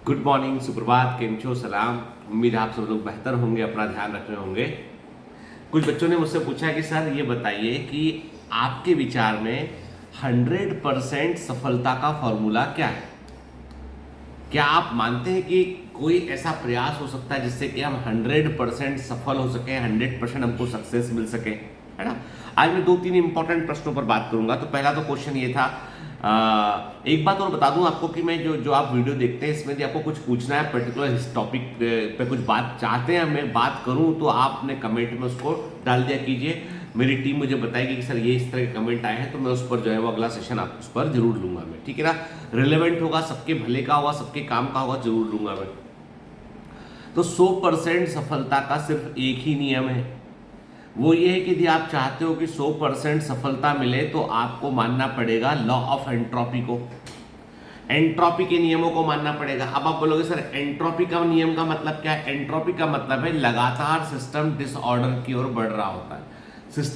Good morning, सुप्रभात, केम छो, सलाम। उम्मीद है आप सब लोग बेहतर होंगे, अपना ध्यान रख रहे होंगे। कुछ बच्चों ने मुझसे पूछा कि सर ये बताइए कि आपके विचार में 100% सफलता का फॉर्मूला क्या है। क्या आप मानते हैं कि कोई ऐसा प्रयास हो सकता है जिससे कि हम 100% सफल हो सके, 100% हमको सक्सेस मिल सके, है ना। आज मैं 2-3 इंपॉर्टेंट प्रश्नों पर बात करूंगा। तो पहला तो क्वेश्चन ये था, एक बात और बता दूं आपको कि मैं जो आप वीडियो देखते हैं इसमें यदि आपको कुछ पूछना है, पर्टिकुलर इस टॉपिक पे कुछ बात चाहते हैं मैं बात करूं, तो आप अपने कमेंट में उसको डाल दिया कीजिए। मेरी टीम मुझे बताएगी कि सर ये इस तरह के कमेंट आए हैं, तो मैं उस पर जो है वो अगला सेशन आप उस पर जरूर लूंगा मैं, ठीक है ना। रिलेवेंट होगा, सबके भले का होगा, सबके काम का होगा, जरूर लूंगा मैं। तो 100% सफलता का सिर्फ एक ही नियम है, वो ये है कि यदि आप चाहते हो कि 100% सफलता मिले तो आपको मानना पड़ेगा लॉ ऑफ एंट्रोपी को, एंट्रोपी के नियमों को मानना पड़ेगा। अब आप बोलोगे सर एंट्रोपी का नियम का मतलब क्या है। एंट्रोपी का मतलब है लगातार सिस्टम डिसऑर्डर की ओर बढ़ रहा होता है।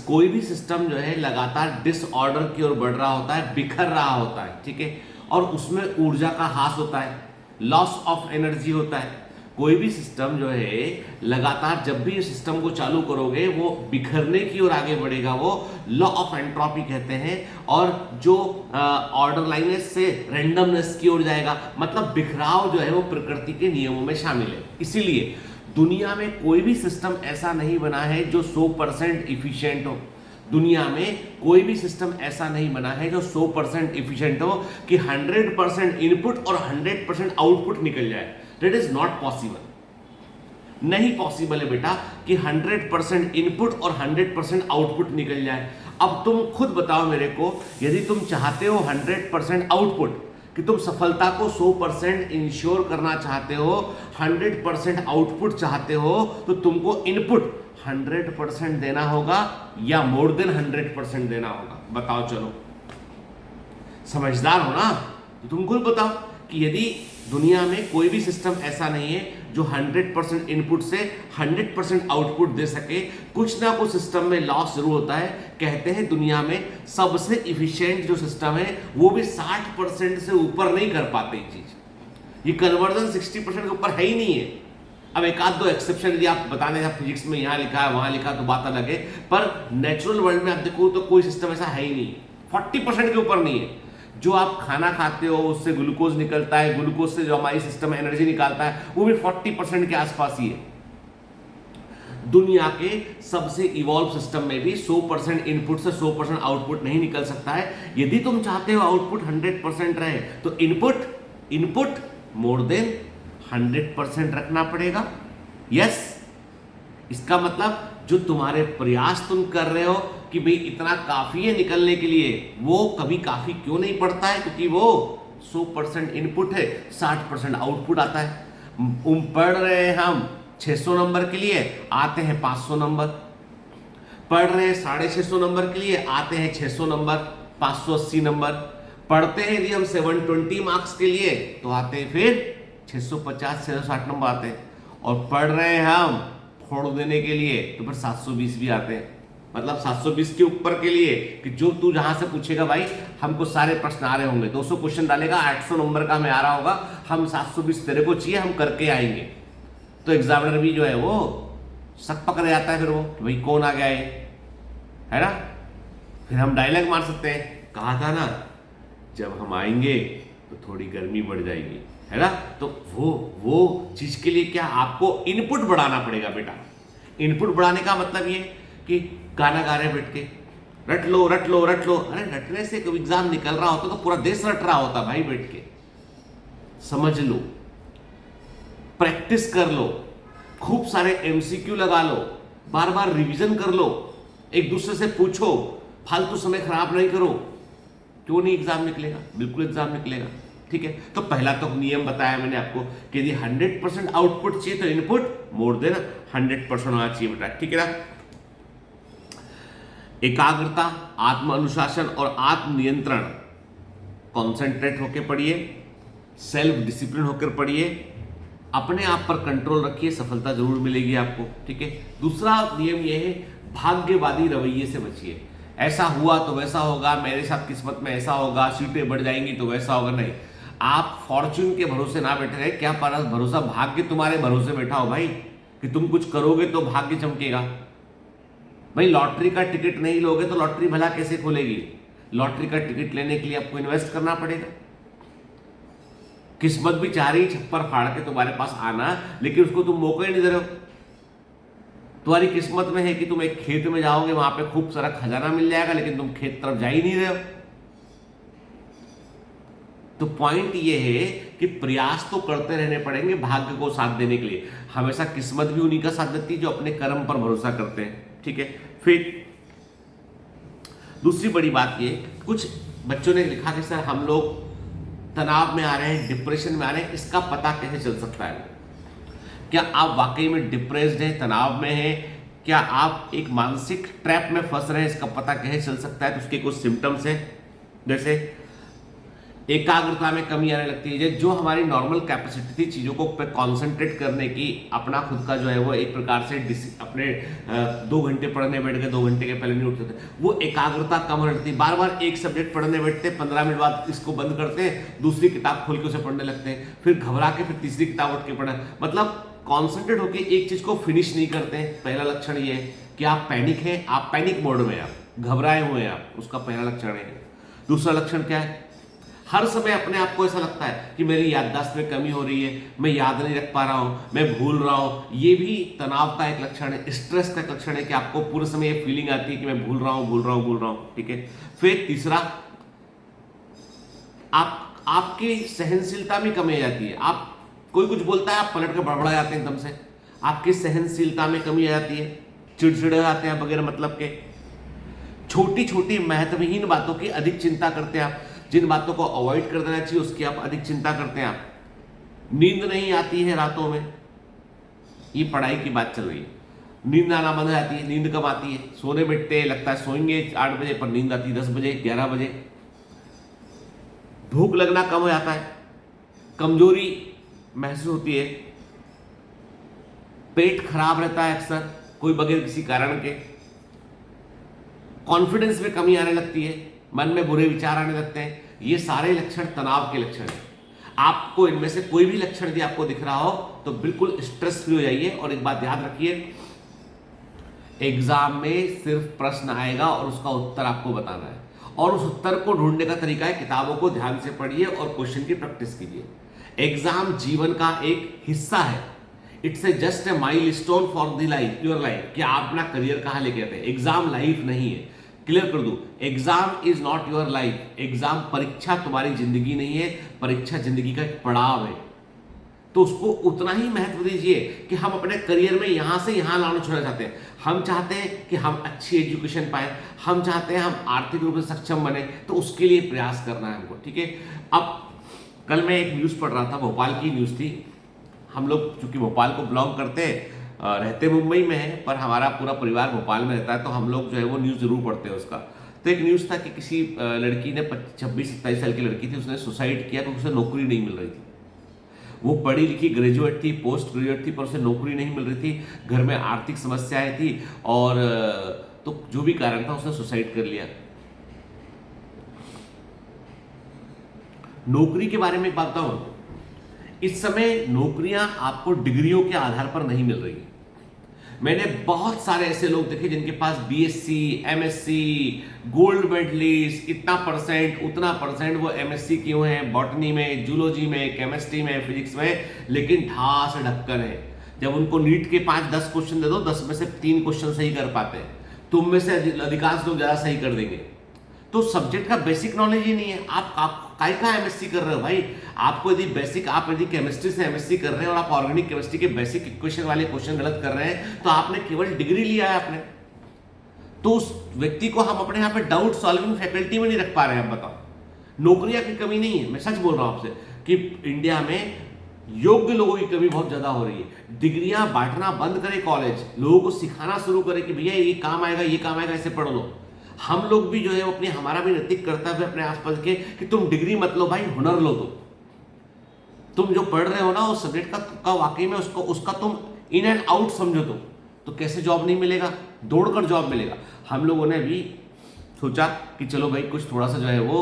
कोई भी सिस्टम जो है लगातार डिसऑर्डर की ओर बढ़ रहा होता है, बिखर रहा होता है, ठीक है। और उसमें ऊर्जा का ह्रास होता है, लॉस ऑफ एनर्जी होता है। कोई भी सिस्टम जो है लगातार जब भी इस सिस्टम को चालू करोगे वो बिखरने की ओर आगे बढ़ेगा, वो लॉ ऑफ एंट्रोपी कहते हैं। और जो ऑर्डर लाइनेस से रेंडमनेस की ओर जाएगा, मतलब बिखराव जो है वो प्रकृति के नियमों में शामिल है। इसीलिए दुनिया में कोई भी सिस्टम ऐसा नहीं बना है जो 100% इफिशिएंट हो। दुनिया में कोई भी सिस्टम ऐसा नहीं बना है जो 100% इफिशिएंट हो कि 100% इनपुट और 100% आउटपुट निकल जाए। That is not possible. नहीं पॉसिबल है बेटा कि 100% इनपुट और 100% आउटपुट निकल जाए। अब तुम खुद बताओ मेरे को, यदि तुम चाहते हो 100% आउटपुट, कि तुम सफलता को 100% इंश्योर करना चाहते हो, 100% आउटपुट चाहते हो, तो तुमको इनपुट 100% देना होगा या मोर देन 100% देना होगा। बताओ, चलो समझदार हो ना। तो तुम खुद बताओ कि यदि दुनिया में कोई भी सिस्टम ऐसा नहीं है जो 100% इनपुट से 100% आउटपुट दे सके, कुछ ना कुछ सिस्टम में लॉस जरूर होता है। कहते हैं दुनिया में सबसे इफिशिएंट जो सिस्टम है वो भी 60% से ऊपर नहीं कर पाते ये चीज। ये कन्वर्जन 60% के ऊपर है ही नहीं है। अब एक आध दो एक्सेप्शन यदि आप बताने का फिजिक्स में यहाँ लिखा है वहां लिखा तो बात अलग है, पर नेचुरल वर्ल्ड में आप देखो तो कोई सिस्टम ऐसा है ही नहीं, 40% के ऊपर नहीं है। जो आप खाना खाते हो उससे ग्लूकोज निकलता है, ग्लूकोज से जो हमारी सिस्टम एनर्जी निकालता है वो भी 40% के आसपास ही है। दुनिया के सबसे इवॉल्व सिस्टम में भी 100% इनपुट से 100% आउटपुट नहीं निकल सकता है। यदि तुम चाहते हो आउटपुट 100% रहे तो इनपुट मोर देन 100% रखना पड़ेगा। यस, इसका मतलब जो तुम्हारे प्रयास तुम कर रहे हो कि भाई इतना काफी है निकलने के लिए, वो कभी काफी क्यों नहीं पड़ता है, क्योंकि वो 100% इनपुट है, 60% आउटपुट आता है। पढ़ रहे हैं हम 600 नंबर के लिए, आते हैं 500 नंबर। पढ़ रहे हैं 650 नंबर के लिए, आते हैं 600 नंबर, 580 नंबर। पढ़ते हैं यदि हम 720 मार्क्स के लिए तो आते हैं फिर 650 660 नंबर आते हैं। और पढ़ रहे हैं हम फोड़ देने के लिए तो फिर 720 भी आते हैं। मतलब 720 के ऊपर के लिए कि जो तू जहां से पूछेगा भाई हमको सारे प्रश्न आ रहे होंगे, 200 क्वेश्चन डालेगा, 800 नंबर का हमें आ रहा होगा, हम 720 तेरे को चाहिए, हम करके आएंगे। तो एग्जामिनर भी जो है वो शक पकड़ जाता है फिर वो कि भाई कौन आ गया है ना। फिर हम डायलॉग मार सकते हैं, कहा था ना जब हम आएंगे तो थोड़ी गर्मी बढ़ जाएगी, है ना। तो वो चीज के लिए क्या आपको इनपुट बढ़ाना पड़ेगा बेटा। इनपुट बढ़ाने का मतलब ये कि गाना गा रहे बैठ के रट लो रट लो रट लो। अरे रटने से कभी एग्जाम निकल रहा होता तो पूरा देश रट रहा होता भाई। बैठ के समझ लो, प्रैक्टिस कर लो, खूब सारे एमसीक्यू लगा लो, बार बार रिवीजन कर लो, एक दूसरे से पूछो, फालतू समय खराब नहीं करो। क्यों नहीं एग्जाम निकलेगा? बिल्कुल एग्जाम निकलेगा, ठीक है। तो पहला तो नियम बताया मैंने आपको कि यदि 100% आउटपुट चाहिए तो इनपुट मोर देन 100% होना चाहिए बेटा, ठीक है ना। एकाग्रता, आत्म अनुशासन और आत्म नियंत्रण, कॉन्सेंट्रेट होकर पढ़िए, सेल्फ डिसिप्लिन होकर पढ़िए, अपने आप पर कंट्रोल रखिए, सफलता जरूर मिलेगी आपको, ठीक है। दूसरा नियम यह है भाग्यवादी रवैये से बचिए। ऐसा हुआ तो वैसा होगा, मेरे साथ किस्मत में ऐसा होगा, सीटें बढ़ जाएंगी तो वैसा होगा, नहीं। आप फॉर्च्यून के भरोसे ना बैठे रहे, क्या भरोसा भाग्य तुम्हारे भरोसे बैठा हो भाई कि तुम कुछ करोगे तो भाग्य चमकेगा। भाई लॉटरी का टिकट नहीं लोगे तो लॉटरी भला कैसे खोलेगी? लॉटरी का टिकट लेने के लिए आपको इन्वेस्ट करना पड़ेगा। किस्मत भी चाह रही छप्पर फाड़ के तुम्हारे पास आना, लेकिन उसको तुम मौका ही नहीं दे रहे हो। तुम्हारी किस्मत में है कि तुम एक खेत में जाओगे, वहां पे खूब सारा खजाना मिल जाएगा, लेकिन तुम खेत तरफ जा ही नहीं रहे हो। तो पॉइंट ये है कि प्रयास तो करते रहने पड़ेंगे भाग्य को साथ देने के लिए। हमेशा किस्मत भी उन्हीं का साथ देती है जो अपने कर्म पर भरोसा करते हैं। ठीक है, फिर दूसरी बड़ी बात ये, कुछ बच्चों ने लिखा कि सर हम लोग तनाव में आ रहे हैं, डिप्रेशन में आ रहे हैं, इसका पता कैसे चल सकता है? क्या आप वाकई में डिप्रेस्ड हैं, तनाव में हैं? क्या आप एक मानसिक ट्रैप में फंस रहे हैं? इसका पता कैसे चल सकता है? तो उसके कुछ सिम्टम्स हैं, जैसे एकाग्रता में कमी आने लगती है। जो हमारी नॉर्मल कैपेसिटी थी चीज़ों को पे कॉन्सेंट्रेट करने की, अपना खुद का जो है वो एक प्रकार से अपने 2 घंटे पढ़ने बैठ गए, 2 घंटे के पहले नहीं उठते थे, वो एकाग्रता कम हो जाती है। बार बार एक सब्जेक्ट पढ़ने बैठते, 15 मिनट बाद इसको बंद करते हैं, दूसरी किताब खोल के उसे पढ़ने लगते हैं, फिर घबरा के फिर तीसरी किताब उठ के पढ़े, मतलब कॉन्सेंट्रेट होकर एक चीज़ को फिनिश नहीं करते हैं। पहला लक्षण ये है कि आप पैनिक हैं, आप पैनिक मोड में, आप घबराए हुए हैं, आप, उसका पहला लक्षण है। दूसरा लक्षण क्या है? हर समय अपने आप को ऐसा लगता है कि मेरी याददाश्त में कमी हो रही है, मैं याद नहीं रख पा रहा हूं, मैं भूल रहा हूं। ये भी तनाव का एक लक्षण है, स्ट्रेस का एक लक्षण है कि आपको पूरे समय ये फीलिंग आती है कि मैं भूल रहा हूं। ठीक है, फिर तीसरा, आपकी सहनशीलता में कमी आ जाती है। आप कोई कुछ बोलता है, आप पलट के बड़बड़ा जाते हैं एकदम से, आपकी सहनशीलता में कमी आ जाती है, चिड़चिड़े जाते हैं बगैर मतलब के, छोटी छोटी महत्वहीन बातों की अधिक चिंता करते हैं आप, जिन बातों को अवॉइड कर देना चाहिए उसकी आप अधिक चिंता करते हैं। आप नींद नहीं आती है रातों में, ये पढ़ाई की बात चल रही है, नींद आना बंद हो जाती है। नींद कब आती है? सोने बैठते हैं, लगता है सोएंगे 8 बजे, पर नींद आती है 10 बजे, 11 बजे। भूख लगना कम हो जाता है, कमजोरी महसूस होती है, पेट खराब रहता है अक्सर कोई बगैर किसी कारण के, कॉन्फिडेंस में कमी आने लगती है, मन में बुरे विचार आने लगते हैं। ये सारे लक्षण तनाव के लक्षण हैं। आपको इनमें से कोई भी लक्षण यदि आपको दिख रहा हो तो बिल्कुल स्ट्रेस फ्री हो जाइए। और एक बात याद रखिए, एग्जाम में सिर्फ प्रश्न आएगा और उसका उत्तर आपको बताना है, और उस उत्तर को ढूंढने का तरीका है किताबों को ध्यान से पढ़िए और क्वेश्चन की प्रैक्टिस कीजिए। एग्जाम जीवन का एक हिस्सा है, it's a just a milestone for the life, your life, कि आप अपना करियर कहां लेके आते हैं। एग्जाम लाइफ नहीं है, क्लियर कर दूं, exam is not your life. Exam, परीक्षा तुम्हारी जिंदगी नहीं है, परीक्षा जिंदगी का एक पड़ाव है। तो उसको उतना ही महत्व दीजिए कि हम अपने करियर में यहां से यहां लाना छोड़ना चाहते हैं। हम चाहते हैं कि हम अच्छी एजुकेशन पाए, हम चाहते हैं हम आर्थिक रूप से सक्षम बने, तो उसके लिए प्रयास करना है हमको। ठीक है, अब कल मैं एक न्यूज़ पढ़ रहा था, भोपाल की न्यूज़ थी। हम लोग चूंकि भोपाल को बिलोंग करते हैं, रहते मुंबई में है, पर हमारा पूरा परिवार भोपाल में रहता है, तो हम लोग जो है वो न्यूज़ जरूर पढ़ते हैं उसका। तो एक न्यूज़ था कि किसी लड़की ने 26-27 साल की लड़की थी, उसने सुसाइड किया क्योंकि उसे नौकरी नहीं मिल रही थी। वो पढ़ी लिखी ग्रेजुएट थी, पोस्ट ग्रेजुएट थी, पर उसे नौकरी नहीं मिल रही थी, घर में आर्थिक समस्याएं थी, और तो जो भी कारण था उसने सुसाइड कर लिया। नौकरी के बारे में एक बात बताऊं, इस समय नौकरियां आपको डिग्रियों के आधार पर नहीं मिल रही है। मैंने बहुत सारे ऐसे लोग देखे जिनके पास बीएससी, एमएससी, गोल्ड मेडलिस्ट, इतना परसेंट उतना परसेंट, वो एमएससी किए हुए हैं बॉटनी में, जूलॉजी में, केमिस्ट्री में, फिजिक्स में, लेकिन ढास ढक्कन है। जब उनको नीट के 5-10 क्वेश्चन दे दो, 10 में से 3 क्वेश्चन सही कर पाते हैं, तुम में से अधिकांश लोग ज्यादा सही कर देंगे। तो सब्जेक्ट का बेसिक नॉलेज ही नहीं है। आप काय का एमएससी कर रहे हो भाई? आपको यदि बेसिक, आप यदि केमिस्ट्री से एमएससी कर रहे हैं और आप ऑर्गेनिक केमिस्ट्री के बेसिक इक्वेशन वाले क्वेश्चन गलत कर रहे हैं, तो आपने केवल डिग्री लिया है आपने, तो उस व्यक्ति को हम अपने यहाँ पे डाउट सॉल्विंग फैकल्टी में नहीं रख पा रहे हैं। बताओ, नौकरियां की कमी नहीं है, मैं सच बोल रहा हूं आपसे कि इंडिया में योग्य लोगों की कमी बहुत ज्यादा हो रही है। डिग्रियां बांटना बंद करे कॉलेज, लोगों को सिखाना शुरू करे कि भैया ये काम आएगा, ये काम आएगा, ऐसे पढ़ लो। हम लोग भी जो है अपनी, हमारा भी नैतिक कर्तव्य अपने आसपास के कि तुम डिग्री मत लो भाई, हुनर लो। तुम जो पढ़ रहे हो ना उस सब्जेक्ट का वाकई में उसका तुम इन एंड आउट समझो। तो कैसे जॉब नहीं मिलेगा? दौड़कर जॉब मिलेगा। हम लोगों ने भी सोचा कि चलो भाई कुछ थोड़ा सा जो है वो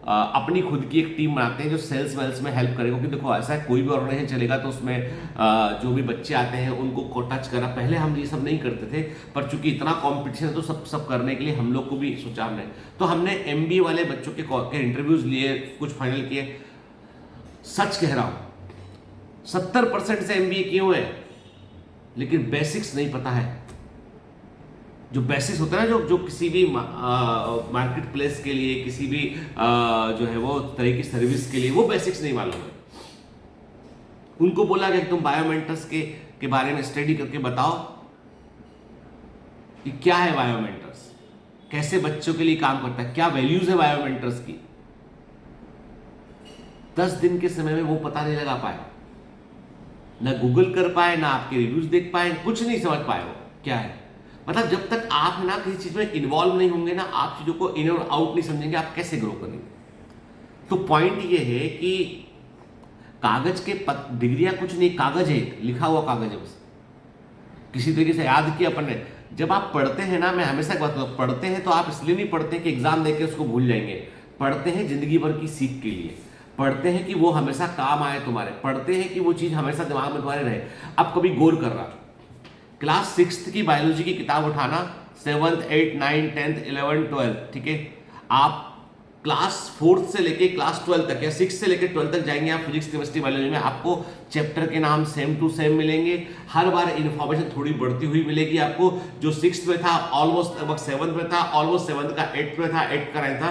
अपनी खुद की एक टीम बनाते हैं जो सेल्स वेल्स में हेल्प करेगा। क्योंकि देखो ऐसा है, कोई भी ऑर्गेनाइजेशन चलेगा तो उसमें जो भी बच्चे आते हैं उनको टच करना, पहले हम ये सब नहीं करते थे, पर चूंकि इतना कॉम्पिटिशन है तो सब करने के लिए हम लोग को भी सोचा हमने, तो हमने MBA वाले बच्चों के इंटरव्यूज लिए, कुछ फाइनल किए। सच कह रहा हूं 70% से MBA किए हुए हैं, लेकिन बेसिक्स नहीं पता है। जो बेसिक्स होता है ना, जो किसी भी मार्केट प्लेस के लिए, किसी भी जो है वो तरह की सर्विस के लिए, वो बेसिक्स नहीं मालूम है। उनको बोला कि तुम बायोमेंटर्स के बारे में स्टडी करके बताओ कि क्या है बायोमेंटर्स, कैसे बच्चों के लिए काम करता है, क्या वैल्यूज है बायोमेंटर्स की। 10 दिन के समय में वो पता नहीं लगा पाए, ना गूगल कर पाए, ना आपके रिव्यूज देख पाए, कुछ नहीं समझ पाए वो क्या है। मतलब जब तक आप ना किसी चीज में इन्वॉल्व नहीं होंगे ना, आप चीजों को इन और आउट नहीं समझेंगे, आप कैसे ग्रो करेंगे। तो पॉइंट ये है कि कागज के डिग्रियां कुछ नहीं, कागज है, लिखा हुआ कागज है बस, किसी तरीके से याद किया अपन ने। जब आप पढ़ते हैं ना, मैं हमेशा बात करता हूं, पढ़ते हैं तो आप इसलिए नहीं पढ़ते कि एग्जाम देके उसको भूल जाएंगे, पढ़ते हैं जिंदगी भर की सीख के लिए, पढ़ते हैं कि वो हमेशा काम आए तुम्हारे, पढ़ते हैं कि वो चीज हमेशा दिमाग में तुम्हारे रहे। अब कभी गौर कर रहा, क्लास 6 की बायोलॉजी की किताब उठाना, 7th 8th 9th 10th 11th 12th, ठीक है, आप क्लास 4th से लेके क्लास 12 तक या 6 से लेके 12 तक जाएंगे, आप फिजिक्स केमिस्ट्री बायोलॉजी में आपको चैप्टर के नाम सेम टू सेम मिलेंगे। हर बार इन्फॉर्मेशन थोड़ी बढ़ती हुई मिलेगी आपको। जो 6th में था ऑलमोस्ट लगभग 7th में था, ऑलमोस्ट 7th का 8th में था, 8th का 9th था।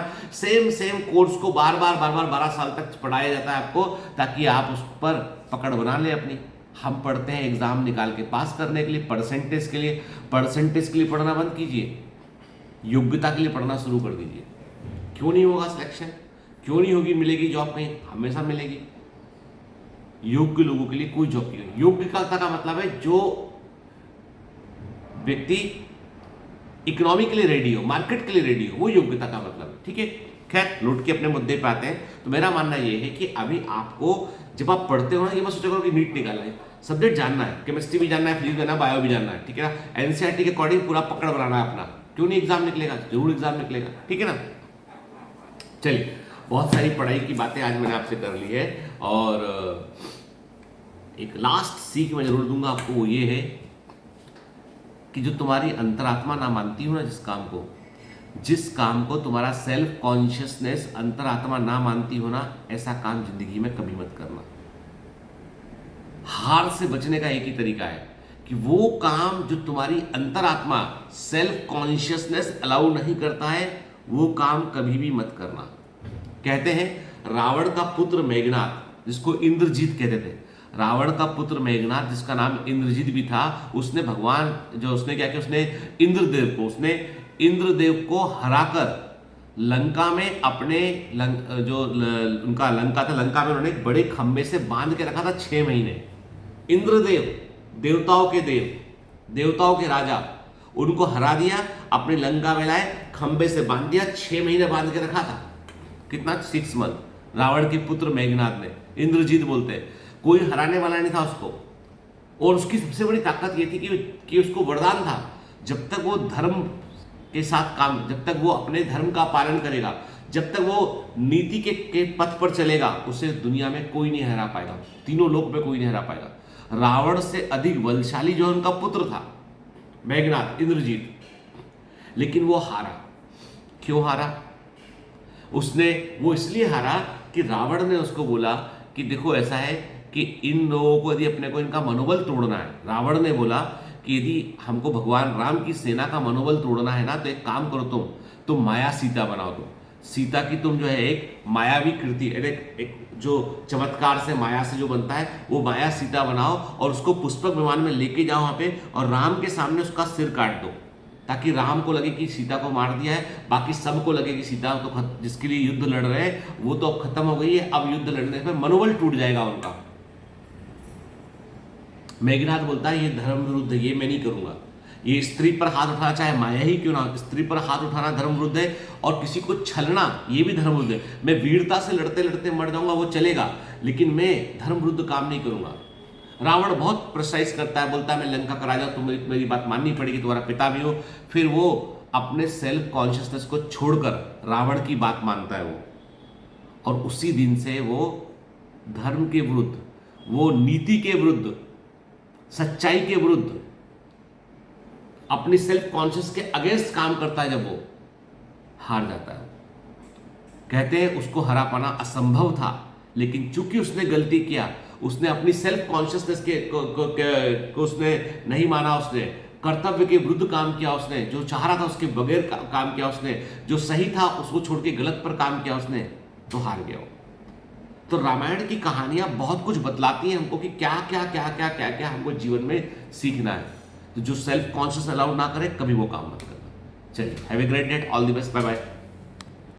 सेम कोर्स को बार बार 12 साल तक पढ़ाया जाता है आपको, ताकि आप उस पर पकड़ बना लें अपनी। हम पढ़ते हैं एग्जाम निकाल के पास करने के लिए, परसेंटेज के लिए। परसेंटेज के लिए पढ़ना बंद कीजिए, योग्यता के लिए पढ़ना शुरू कर दीजिए। क्यों नहीं होगा सिलेक्शन, क्यों नहीं होगी, मिलेगी जॉब कहीं, हमेशा मिलेगी। योग्य लोगों के लिए कोई जॉब नहीं। योग्यता का मतलब है जो व्यक्ति इकोनॉमी के लिए रेडी हो, मार्केट के लिए रेडी हो, वो योग्यता का मतलब है, ठीक है। खैर, लौट के अपने मुद्दे पे आते हैं। तो मेरा मानना ये है कि अभी आपको जब आप पढ़ते हो ना, ये मत सोचा करो कि नीट निकालना है, सब्जेक्ट जानना है, केमिस्ट्री भी जानना है, फिजिक्स जानना है, बायो भी जानना है, ठीक है ना। एनसीईआरटी के अकॉर्डिंग पूरा पकड़ बनाना है अपना। क्यों नहीं एग्जाम निकलेगा, जरूर एग्जाम निकलेगा, ठीक है ना। चलिए, बहुत सारी पढ़ाई की बातें आज मैंने आपसे कर ली है, और एक लास्ट सीख मैं जरूर दूंगा आपको, वो ये है कि जो तुम्हारी अंतरात्मा ना मानती हो ना, जिस काम को तुम्हारा सेल्फ कॉन्शियसनेस अंतरात्मा ना मानती हो ना, ऐसा काम जिंदगी में कभी मत करना। हार से बचने का एक ही तरीका है कि वो काम जो तुम्हारी अंतरात्मा सेल्फ कॉन्शियसनेस अलाउ नहीं करता है, वो काम कभी भी मत करना। कहते हैं रावण का पुत्र मेघनाद, जिसको इंद्रजीत कहते थे, रावण का पुत्र मेघनाद जिसका नाम इंद्रजीत भी था, उसने भगवान जो उसने क्या किया, उसने इंद्रदेव को हराकर लंका में अपने उनका लंका था, लंका में उन्होंने एक बड़े खंबे से बांध के रखा था 6 महीने। इंद्रदेव, देवताओं के राजा, उनको हरा दिया, अपने लंका में लाए, खंबे से बांध दिया, 6 महीने बांध के रखा था। कितना, 6 मंथ। रावण के पुत्र मेघनाद ने, इंद्रजीत बोलते हैं, कोई हराने वाला नहीं था उसको। और उसकी सबसे बड़ी ताकत यह थी कि उसको वरदान था, जब तक वो धर्म के साथ काम, जब तक वो अपने धर्म का पालन करेगा, जब तक वो नीति के पथ पर चलेगा, उसे दुनिया में कोई नहीं हरा पाएगा, तीनों लोक में कोई नहीं हरा पाएगा। रावण से अधिक बलशाली जो उनका पुत्र था मेघनाद, इंद्रजीत, लेकिन वो हारा। क्यों हारा? वो इसलिए हारा कि रावण ने उसको बोला कि देखो ऐसा है कि इन लोगों को यदि अपने को इनका मनोबल तोड़ना है, रावण ने बोला कि यदि हमको भगवान राम की सेना का मनोबल तोड़ना है ना, तो एक काम करो, तुम माया सीता बनाओ। तुम सीता की तुम जो है एक मायावी कृति, एक जो चमत्कार से माया से जो बनता है, वो माया सीता बनाओ और उसको पुष्पक विमान में लेके जाओ वहां पे, और राम के सामने उसका सिर काट दो, ताकि राम को लगे कि सीता को मार दिया है, बाकी सबको लगे कि सीता तो जिसके लिए युद्ध लड़ रहे हैं वो तो अब खत्म हो गई है, अब युद्ध लड़ने पर मनोबल टूट जाएगा उनका। मेघनाद बोलता है ये धर्म विरुद्ध है, ये मैं नहीं करूंगा। ये स्त्री पर हाथ उठाना, चाहे माया ही क्यों ना, स्त्री पर हाथ उठाना धर्म विरुद्ध है, और किसी को छलना ये भी धर्म विरुद्ध है। मैं वीरता से लड़ते लड़ते मर जाऊंगा वो चलेगा, लेकिन मैं धर्म विरुद्ध काम नहीं करूंगा। रावण बहुत प्रिसाइज करता है, बोलता है मैं लंका का राजा, तुम मेरी बात माननी पड़ेगी, तुम्हारा पिता भी हो। फिर वो अपने सेल्फ कॉन्शियसनेस को छोड़कर रावण की बात मानता है वो, और उसी दिन से वो धर्म के विरुद्ध, वो नीति के विरुद्ध, सच्चाई के विरुद्ध, अपनी सेल्फ कॉन्शियस के अगेंस्ट काम करता है। जब वो हार जाता है, कहते हैं उसको हरा पाना असंभव था, लेकिन चूंकि उसने गलती किया, उसने अपनी सेल्फ कॉन्शियसनेस को उसने नहीं माना, उसने कर्तव्य के विरुद्ध काम किया, उसने जो चाह रहा था उसके बगैर काम किया, उसने जो सही था उसको छोड़ के गलत पर काम किया उसने, तो हार गया। तो रामायण की कहानियां बहुत कुछ बतलाती हैं हमको कि क्या क्या क्या क्या क्या क्या हमको जीवन में सीखना है। तो जो सेल्फ कॉन्शियस अलाउ ना करे, कभी वो काम मत करना। चलिए, have a great day, all the best, bye bye.